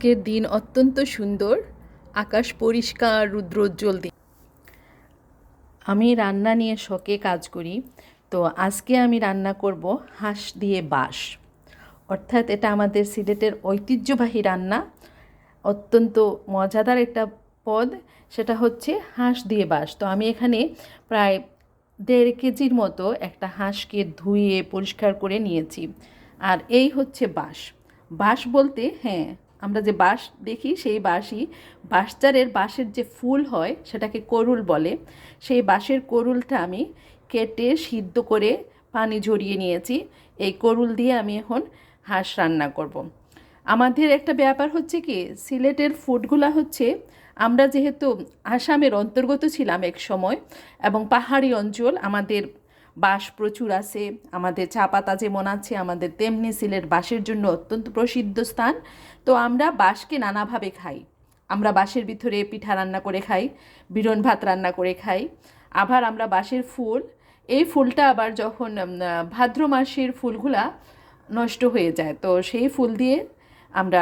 আজকের দিন অত্যন্ত সুন্দর, আকাশ পরিষ্কার, রুদ্রোজ্জ্বল দিন। আমি রান্না নিয়ে শখে কাজ করি। তো আজকে আমি রান্না করব হাঁস দিয়ে বাঁশ, অর্থাৎ এটা আমাদের সিলেটের ঐতিহ্যবাহী রান্না, অত্যন্ত মজাদার একটা পদ। সেটা হচ্ছে হাঁস দিয়ে বাঁশ। তো আমি এখানে প্রায় 1.5 কেজির মতো একটা হাঁসকে ধুয়ে পরিষ্কার করে নিয়েছি। আর এই হচ্ছে বাঁশ। বাঁশ বলতে হ্যাঁ, আমরা যে বাঁশ দেখি সেই বাঁশই। বাঁশের যে ফুল হয় সেটাকে করুল বলে। সেই বাঁশের করুলটা আমি কেটে সিদ্ধ করে পানি ঝরিয়ে নিয়েছি। এই করুল দিয়ে আমি এখন হাঁস রান্না করব। আমাদের একটা ব্যাপার হচ্ছে কি, সিলেটের ফুডগুলা হচ্ছে, আমরা যেহেতু আসামের অন্তর্গত ছিলাম এক সময় এবং পাহাড়ি অঞ্চল, আমাদের বাঁশ প্রচুর আছে। আমাদের চা পাতা যেমন আছে, আমাদের তেমনি সিলেট বাঁশের জন্য অত্যন্ত প্রসিদ্ধ স্থান। তো আমরা বাঁশকে নানাভাবে খাই। আমরা বাঁশের ভিতরে পিঠা রান্না করে খাই, বিরন ভাত রান্না করে খাই। আবার আমরা বাঁশের ফুল, এই ফুলটা আবার যখন ভাদ্র মাসের ফুলগুলা নষ্ট হয়ে যায়, তো সেই ফুল দিয়ে আমরা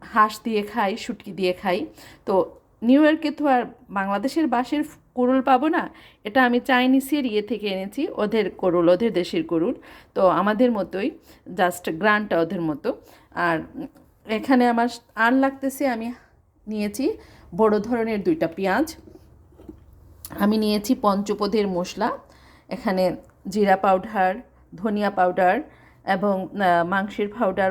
হাঁস দিয়ে খাই, শুটকি দিয়ে খাই। তো নিউ ইয়র্কে তো আর বাংলাদেশের বাঁশের কুড়ুল পাবো না, এটা আমি চাইনিজের থেকে এনেছি, ওদের কুড়ুল, ওদের দেশের কুড়ুল। তো আমাদের মতোই, জাস্ট গ্রানটা ওদের মতো। আর এখানে আমার আর লাগতেছে, আমি নিয়েছি বড় ধরনের 2টা পেঁয়াজ, আমি নিয়েছি পঞ্চপদের মশলা, এখানে জিরা পাউডার, ধনিয়া পাউডার এবং মাংসের পাউডার,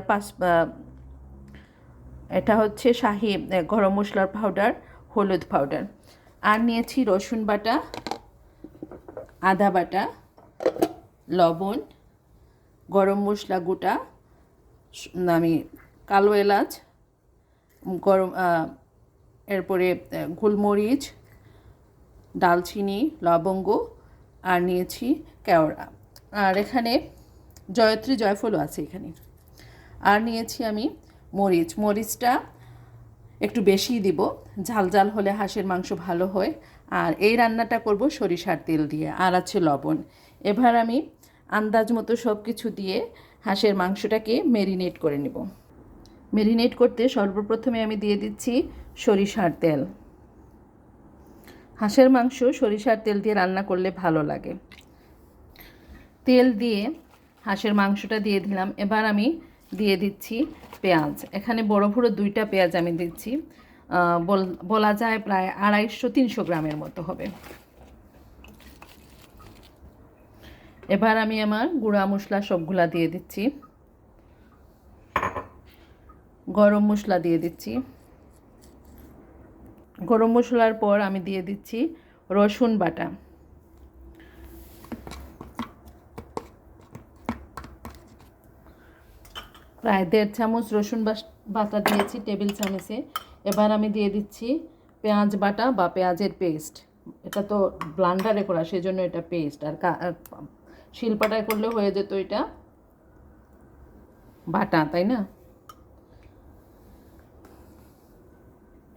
এটা হচ্ছে শাহি গরম মশলার পাউডার, হলুদ পাউডার। আর নিয়েছি রসুন বাটা, আদা বাটা, লবণ, গরম মশলা গোটা, আমি কালো এলাচ, গরম, এরপরে গোলমরিচ, দালচিনি, লবঙ্গ, আর নিয়েছি কেওড়া, আর এখানে জয়ত্রী জয়ফলও আছে এখানে। আর নিয়েছি আমি মরিচটা একটু বেশি দিব, ঝাল ঝাল হলে হাঁসের মাংস ভালো হয়। আর এই রান্নাটা করব সরিষার তেল দিয়ে, আর আছে লবণ। এবার আমি আন্দাজ মতো সব কিছু দিয়ে হাঁসের মাংসটাকে ম্যারিনেট করে নেব। ম্যারিনেট করতে সর্বপ্রথমে আমি দিয়ে দিচ্ছি সরিষার তেল। হাঁসের মাংস সরিষার তেল দিয়ে রান্না করলে ভালো লাগে। তেল দিয়ে হাঁসের মাংসটা দিয়ে দিলাম। এবার আমি দিয়ে দিচ্ছি পেঁয়াজ, এখানে বড় বড় 2টা পেঁয়াজ আমি দিচ্ছি, বলা যায় প্রায় 250-300 গ্রামের মতো হবে। এবার আমি আমার গুঁড়া মশলা সবগুলা দিয়ে দিচ্ছি, গরম মশলা দিয়ে দিচ্ছি। গরম মশলার পর আমি দিয়ে দিচ্ছি রসুন বাটা, প্রায় 1.5 চামচ রসুন বাটা দিয়েছি টেবিল চামচে। এবার আমি দিয়ে দিচ্ছি পেঁয়াজ বাটা বা পেঁয়াজের পেস্ট। এটা তো ব্লান্ডারে করা, সেজন্য এটা পেস্ট, আর শিলপাটায় করলে হয়ে যেত এটা বাটা, তাই না?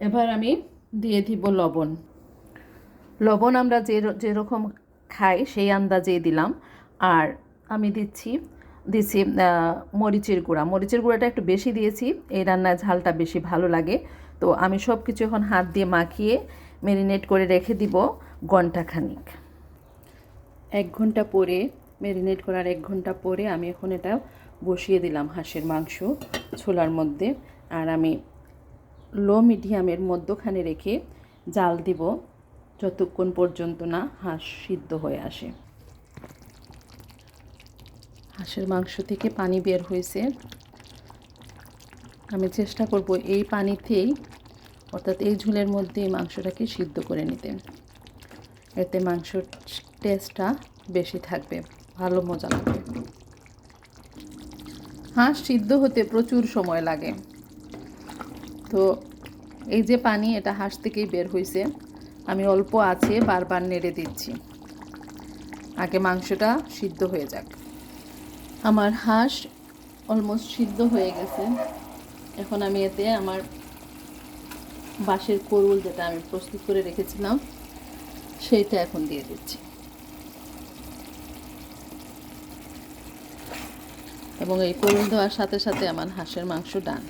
এবার আমি দিয়ে দিব লবণ আমরা যেরকম খাই সেই আন্দাজে দিলাম। আর আমি দিচ্ছি মরিচের গুঁড়াটা একটু বেশি দিয়েছি, এই রান্নায় ঝালটা বেশি ভালো লাগে। তো আমি সব কিছু এখন হাত দিয়ে মাখিয়ে ম্যারিনেট করে রেখে দিব ঘণ্টাখানিক। 1 ঘন্টা পরে, ম্যারিনেট করার 1 ঘন্টা পরে আমি এখন এটা বসিয়ে দিলাম হাঁসের মাংস ছোলার মধ্যে। আর আমি লো মিডিয়ামের মধ্যখানে রেখে জাল দিব যতক্ষণ পর্যন্ত না হাঁস সিদ্ধ হয়ে আসে। হাঁসের মাংস থেকে পানি বের হয়েছে, আমি চেষ্টা করব এই পানিতেই, অর্থাৎ এই ঝোলের মধ্যেই মাংসটাকে সিদ্ধ করে নিতে। এতে মাংসর টেস্টটা বেশি থাকবে, ভালো মজা লাগবে। হাঁস সিদ্ধ হতে প্রচুর সময় লাগে। তো এই যে পানি, এটা হাঁস থেকেই বের হয়েছে। আমি অল্প আছে বারবার নেড়ে দিচ্ছি, আগে মাংসটা সিদ্ধ হয়ে যাক। আমার হাঁস অলমোস্ট সিদ্ধ হয়ে গেছে। এখন আমি এতে আমার বাঁশের করুল, যেটা আমি প্রস্তুত করে রেখেছিলাম, সেইটা এখন দিয়ে দিচ্ছি। এবং এই করুল দেওয়ার সাথে সাথে আমার হাঁসের মাংস ডান।